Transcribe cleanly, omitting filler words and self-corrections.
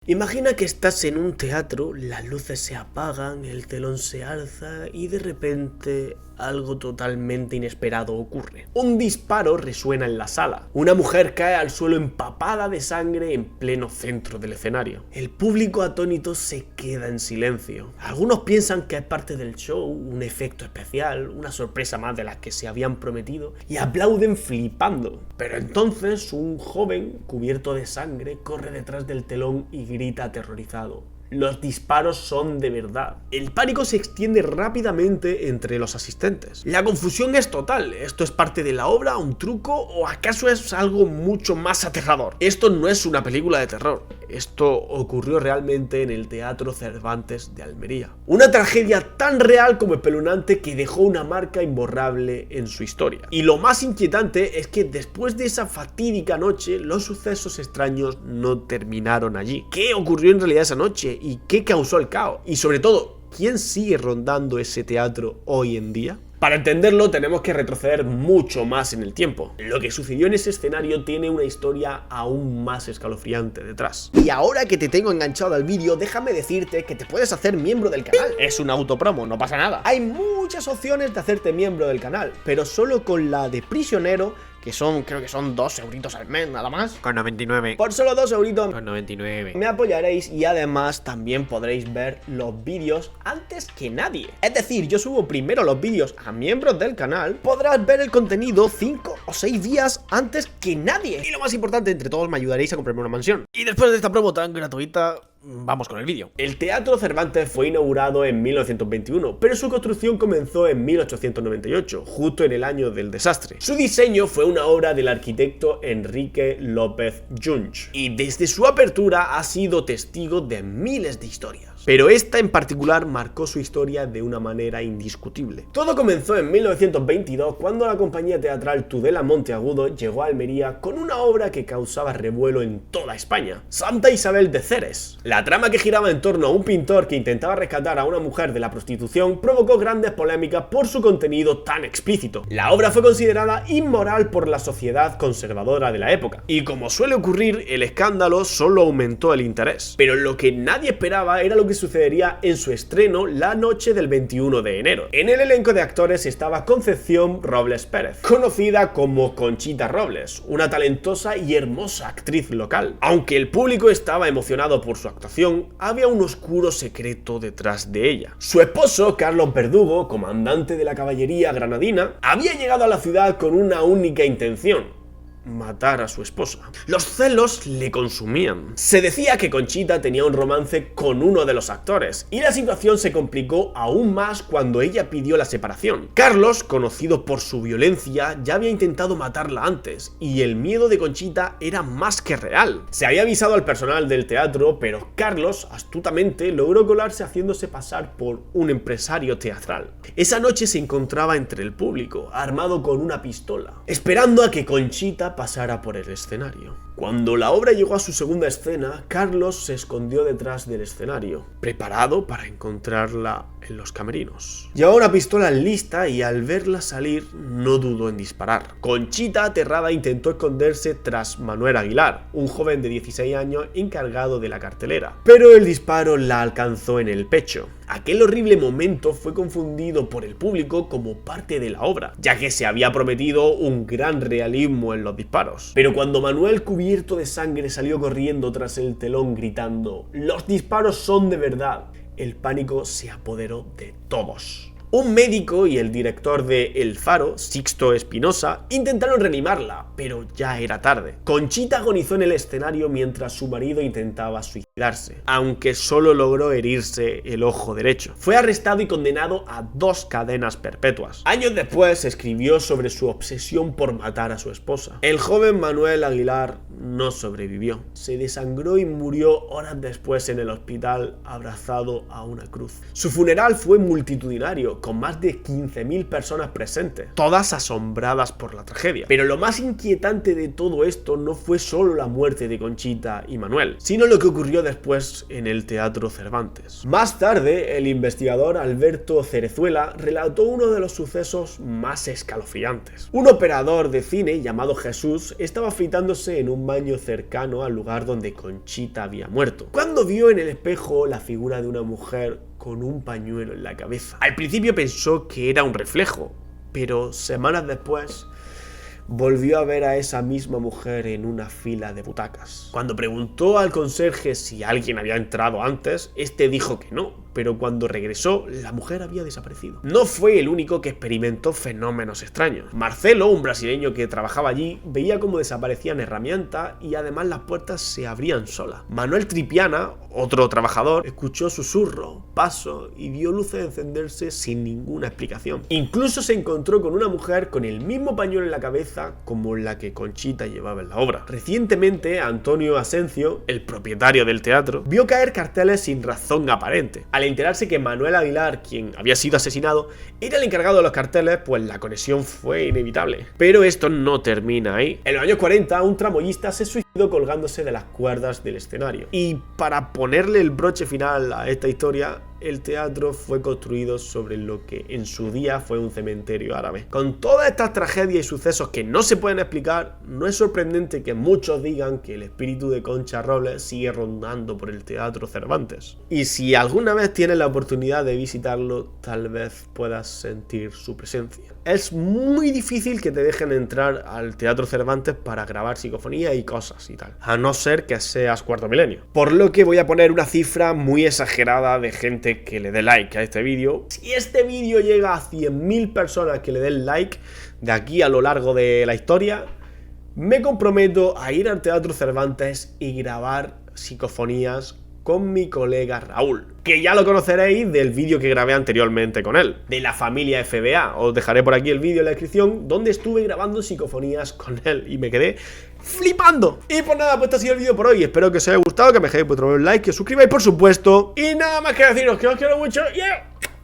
Imagina que estás en un teatro, las luces se apagan, el telón se alza y de repente algo totalmente inesperado ocurre. Un disparo resuena en la sala. Una mujer cae al suelo empapada de sangre en pleno centro del escenario. El público atónito se queda en silencio. Algunos piensan que es parte del show, un efecto especial, una sorpresa más de las que se habían prometido, y aplauden flipando. Pero entonces un joven cubierto de sangre corre detrás del telón y grita aterrorizado: los disparos son de verdad. El pánico se extiende rápidamente entre los asistentes. La confusión es total. ¿Esto es parte de la obra, un truco o acaso es algo mucho más aterrador? Esto no es una película de terror. Esto ocurrió realmente en el Teatro Cervantes de Almería. Una tragedia tan real como espeluznante que dejó una marca imborrable en su historia. Y lo más inquietante es que después de esa fatídica noche, los sucesos extraños no terminaron allí. ¿Qué ocurrió en realidad esa noche? ¿Y qué causó el caos? Y sobre todo, ¿quién sigue rondando ese teatro hoy en día? Para entenderlo tenemos que retroceder mucho más en el tiempo. Lo que sucedió en ese escenario tiene una historia aún más escalofriante detrás. Y ahora que te tengo enganchado al vídeo, déjame decirte que te puedes hacer miembro del canal. Es un autopromo, no pasa nada. Hay muchas opciones de hacerte miembro del canal, pero solo con la de prisionero, que son, creo que son 2 euritos al mes, nada más. Con 99. Por solo 2 euritos Con 99. me apoyaréis y además también podréis ver los vídeos antes que nadie. Es decir, yo subo primero los vídeos a miembros del canal, podrás ver el contenido 5 o 6 días antes que nadie. Y lo más importante, entre todos me ayudaréis a comprarme una mansión. Y después de esta promo tan gratuita, vamos con el vídeo. El Teatro Cervantes fue inaugurado en 1921, pero su construcción comenzó en 1898, justo en el año del desastre. Su diseño fue una obra del arquitecto Enrique López Junch, y desde su apertura ha sido testigo de miles de historias. Pero esta en particular marcó su historia de una manera indiscutible. Todo comenzó en 1922 cuando la compañía teatral Tudela Monteagudo llegó a Almería con una obra que causaba revuelo en toda España: Santa Isabel de Ceres. La trama, que giraba en torno a un pintor que intentaba rescatar a una mujer de la prostitución, provocó grandes polémicas por su contenido tan explícito. La obra fue considerada inmoral por la sociedad conservadora de la época, y como suele ocurrir, el escándalo solo aumentó el interés. Pero lo que nadie esperaba era lo que sucedería en su estreno la noche del 21 de enero. En el elenco de actores estaba Concepción Robles Pérez, conocida como Conchita Robles, una talentosa y hermosa actriz local. Aunque el público estaba emocionado por su actuación, había un oscuro secreto detrás de ella. Su esposo, Carlos Verdugo, comandante de la caballería granadina, había llegado a la ciudad con una única intención: matar a su esposa. Los celos le consumían. Se decía que Conchita tenía un romance con uno de los actores, y la situación se complicó aún más cuando ella pidió la separación. Carlos, conocido por su violencia, ya había intentado matarla antes, y el miedo de Conchita era más que real. Se había avisado al personal del teatro, pero Carlos astutamente logró colarse haciéndose pasar por un empresario teatral. Esa noche se encontraba entre el público, armado con una pistola, esperando a que Conchita pasara por el escenario. Cuando la obra llegó a su segunda escena, Carlos se escondió detrás del escenario, preparado para encontrarla en los camerinos. Llevaba una pistola lista y al verla salir no dudó en disparar. Conchita, aterrada, intentó esconderse tras Manuel Aguilar, un joven de 16 años encargado de la cartelera, pero el disparo la alcanzó en el pecho. Aquel horrible momento fue confundido por el público como parte de la obra, ya que se había prometido un gran realismo en los disparos. Pero cuando Manuel, cubierto de sangre, salió corriendo tras el telón gritando: "Los disparos son de verdad", el pánico se apoderó de todos. Un médico y el director de El Faro, Sixto Espinosa, intentaron reanimarla, pero ya era tarde. Conchita agonizó en el escenario mientras su marido intentaba suicidarse, aunque solo logró herirse el ojo derecho. Fue arrestado y condenado a 2 cadenas perpetuas. Años después escribió sobre su obsesión por matar a su esposa. El joven Manuel Aguilar no sobrevivió. Se desangró y murió horas después en el hospital, abrazado a una cruz. Su funeral fue multitudinario, con más de 15.000 personas presentes, todas asombradas por la tragedia. Pero lo más inquietante de todo esto no fue solo la muerte de Conchita y Manuel, sino lo que ocurrió después en el Teatro Cervantes. Más tarde, el investigador Alberto Cerezuela relató uno de los sucesos más escalofriantes. Un operador de cine llamado Jesús estaba afeitándose en un baño cercano al lugar donde Conchita había muerto, cuando vio en el espejo la figura de una mujer con un pañuelo en la cabeza. Al principio pensó que era un reflejo, pero semanas después volvió a ver a esa misma mujer en una fila de butacas. Cuando preguntó al conserje si alguien había entrado antes, este dijo que no, pero cuando regresó, la mujer había desaparecido. No fue el único que experimentó fenómenos extraños. Marcelo, un brasileño que trabajaba allí, veía cómo desaparecían herramientas y además las puertas se abrían solas. Manuel Tripiana, otro trabajador, escuchó susurros, pasos y vio luces encenderse sin ninguna explicación. Incluso se encontró con una mujer con el mismo pañuelo en la cabeza como la que Conchita llevaba en la obra. Recientemente, Antonio Asencio, el propietario del teatro, vio caer carteles sin razón aparente. Al enterarse que Manuel Aguilar, quien había sido asesinado, era el encargado de los carteles, pues la conexión fue inevitable. Pero esto no termina ahí. En los años 40, un tramoyista se suicidó colgándose de las cuerdas del escenario. Y para ponerle el broche final a esta historia, el teatro fue construido sobre lo que en su día fue un cementerio árabe. Con todas estas tragedias y sucesos que no se pueden explicar, no es sorprendente que muchos digan que el espíritu de Concha Robles sigue rondando por el Teatro Cervantes. Y si alguna vez tienes la oportunidad de visitarlo, tal vez puedas sentir su presencia. Es muy difícil que te dejen entrar al Teatro Cervantes para grabar psicofonía y cosas y tal, a no ser que seas Cuarto Milenio. Por lo que voy a poner una cifra muy exagerada de gente que le dé like a este vídeo. Si este vídeo llega a 100.000 personas que le den like de aquí a lo largo de la historia, me comprometo a ir al Teatro Cervantes y grabar psicofonías con mi colega Raúl, que ya lo conoceréis del vídeo que grabé anteriormente con él, de la familia FBA. Os dejaré por aquí el vídeo en la descripción donde estuve grabando psicofonías con él y me quedé flipando. Y pues nada, pues este ha sido el vídeo por hoy. Espero que os haya gustado, que me dejéis vuestro like, que os suscribáis por supuesto. Y nada más que deciros que os quiero mucho. ¡Yeah!